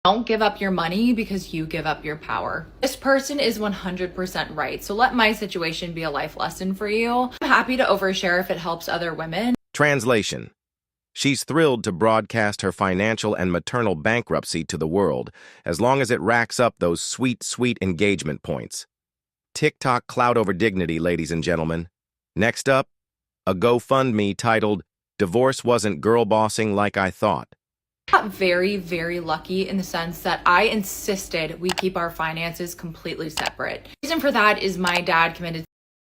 Don't give up your money because you give up your power. This person is 100% right. So let my situation be a life lesson for you. I'm happy to overshare if it helps other women. Translation. She's thrilled to broadcast her financial and maternal bankruptcy to the world, as long as it racks up those sweet, sweet engagement points. TikTok clout over dignity, ladies and gentlemen. Next up, a GoFundMe titled, "Divorce Wasn't Girl Bossing Like I Thought." Got very, very lucky in the sense that I insisted we keep our finances completely separate. The reason for that is my dad committed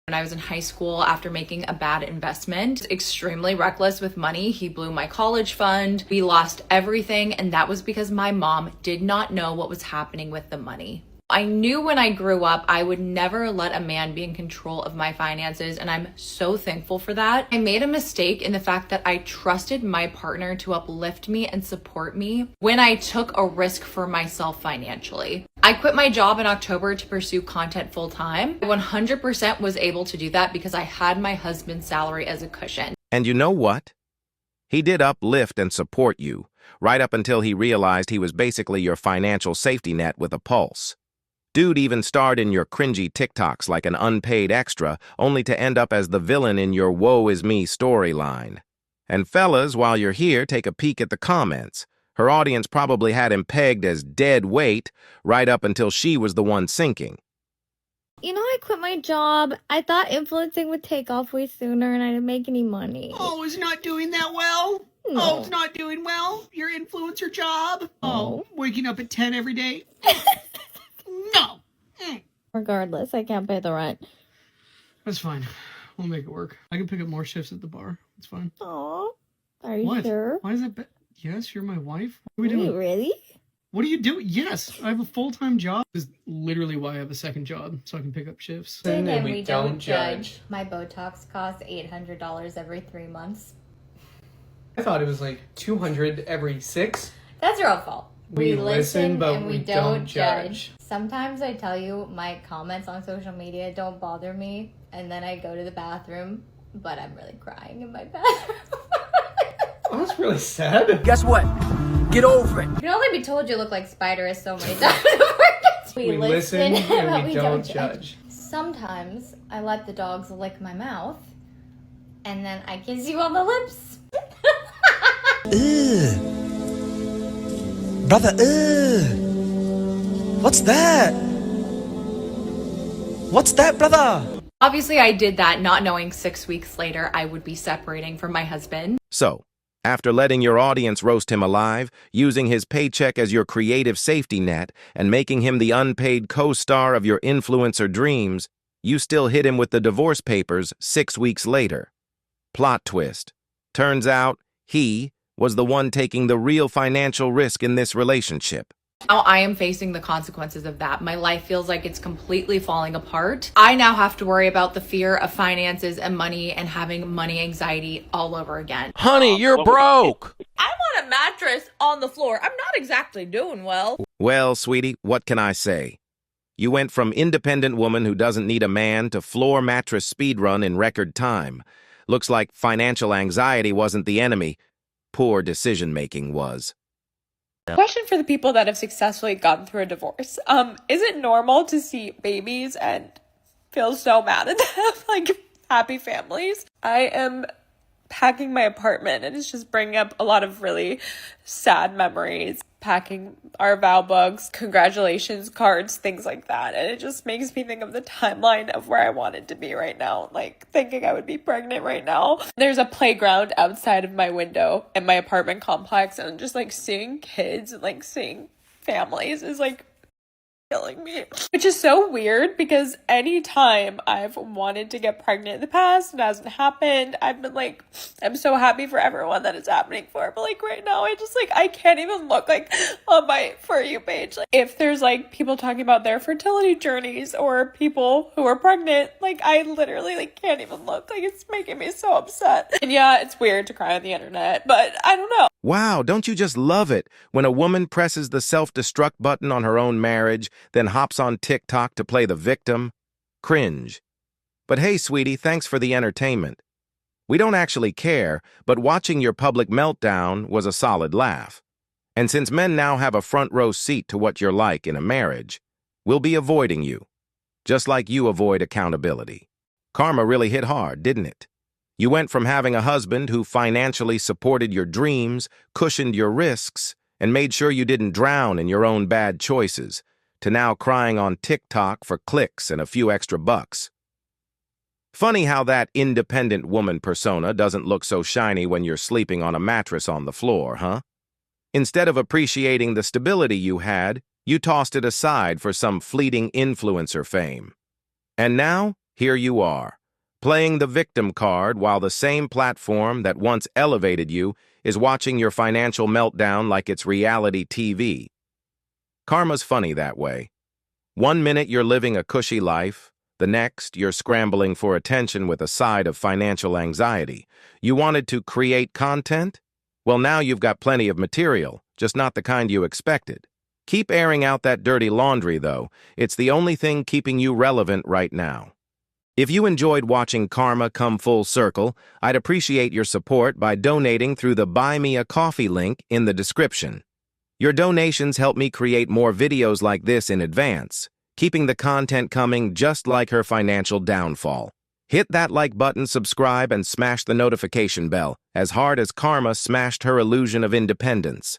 when I was in high school after making a bad investment. Extremely reckless with money. He blew my college fund. We lost everything, and that was because my mom did not know what was happening with the money. I knew when I grew up I would never let a man be in control of my finances, and I'm so thankful for that. I made a mistake in the fact that I trusted my partner to uplift me and support me when I took a risk for myself financially. I quit my job in October to pursue content full time. I 100% was able to do that because I had my husband's salary as a cushion. And you know what? He did uplift and support you, right up until he realized he was basically your financial safety net with a pulse. Dude even starred in your cringy TikToks like an unpaid extra, only to end up as the villain in your woe is me storyline. And fellas, while you're here, take a peek at the comments. Her audience probably had him pegged as dead weight, right up until she was the one sinking. You know, I quit my job. I thought influencing would take off way sooner and I didn't make any money. Oh, it's not doing that well? No. Oh, it's not doing well? Your influencer job? Oh, waking up at 10 every day? No. Regardless, I can't pay the rent. That's fine. We'll make it work. I can pick up more shifts at the bar. It's fine. Aw, are you What? sure? Why is that? Yes, you're my wife. What are we Wait, doing? really? What are you doing? Yes, I have a full-time job. This is literally why I have a second job, so I can pick up shifts. And we don't judge. My Botox costs $800 every 3 months. I thought it was like 200 every 6. That's your own fault. We listen, but we don't judge. Sometimes I tell you my comments on social media don't bother me, and then I go to the bathroom, but I'm really crying in my bathroom. Oh, that's really sad. Guess what? Get over it. You can only be told you look like Spider so many times. We listen, and we don't judge. Sometimes I let the dogs lick my mouth, and then I kiss you on the lips. Ugh. Brother, ugh. What's that? What's that, brother? Obviously, I did that not knowing 6 weeks later I would be separating from my husband. So, after letting your audience roast him alive, using his paycheck as your creative safety net, and making him the unpaid co-star of your influencer dreams, you still hit him with the divorce papers 6 weeks later. Plot twist. Turns out, he was the one taking the real financial risk in this relationship. Now I am facing the consequences of that. My life feels like it's completely falling apart. I now have to worry about the fear of finances and money and having money anxiety all over again. Honey, you're broke! I want a mattress on the floor. I'm not exactly doing well. Well, sweetie, what can I say? You went from independent woman who doesn't need a man to floor mattress speedrun in record time. Looks like financial anxiety wasn't the enemy. Poor decision-making was. Question for the people that have successfully gone through a divorce. Is it normal to see babies and feel so mad at them, like happy families? I am packing my apartment and it's just bringing up a lot of really sad memories. Packing our vow books, congratulations cards, things like that. And it just makes me think of the timeline of where I wanted to be right now. Like thinking I would be pregnant right now. There's a playground outside of my window in my apartment complex, and just like seeing kids and like seeing families is like killing me. Which is so weird because anytime I've wanted to get pregnant in the past, it hasn't happened. I've been like, I'm so happy for everyone that it's happening for. But like right now, I just like, I can't even look like on my For You page. Like if there's like people talking about their fertility journeys or people who are pregnant, like I literally like can't even look. Like it's making me so upset. And yeah, it's weird to cry on the internet, but I don't know. Wow, don't you just love it when a woman presses the self-destruct button on her own marriage, then hops on TikTok to play the victim? Cringe. But hey, sweetie, thanks for the entertainment. We don't actually care, but watching your public meltdown was a solid laugh. And since men now have a front row seat to what you're like in a marriage, we'll be avoiding you, just like you avoid accountability. Karma really hit hard, didn't it? You went from having a husband who financially supported your dreams, cushioned your risks, and made sure you didn't drown in your own bad choices, to now crying on TikTok for clicks and a few extra bucks. Funny how that independent woman persona doesn't look so shiny when you're sleeping on a mattress on the floor, huh? Instead of appreciating the stability you had, you tossed it aside for some fleeting influencer fame. And now, here you are, playing the victim card while the same platform that once elevated you is watching your financial meltdown like it's reality TV. Karma's funny that way. One minute you're living a cushy life, the next you're scrambling for attention with a side of financial anxiety. You wanted to create content? Well, now you've got plenty of material, just not the kind you expected. Keep airing out that dirty laundry, though. It's the only thing keeping you relevant right now. If you enjoyed watching Karma come full circle, I'd appreciate your support by donating through the Buy Me a Coffee link in the description. Your donations help me create more videos like this in advance, keeping the content coming just like her financial downfall. Hit that like button, subscribe, and smash the notification bell, as hard as Karma smashed her illusion of independence.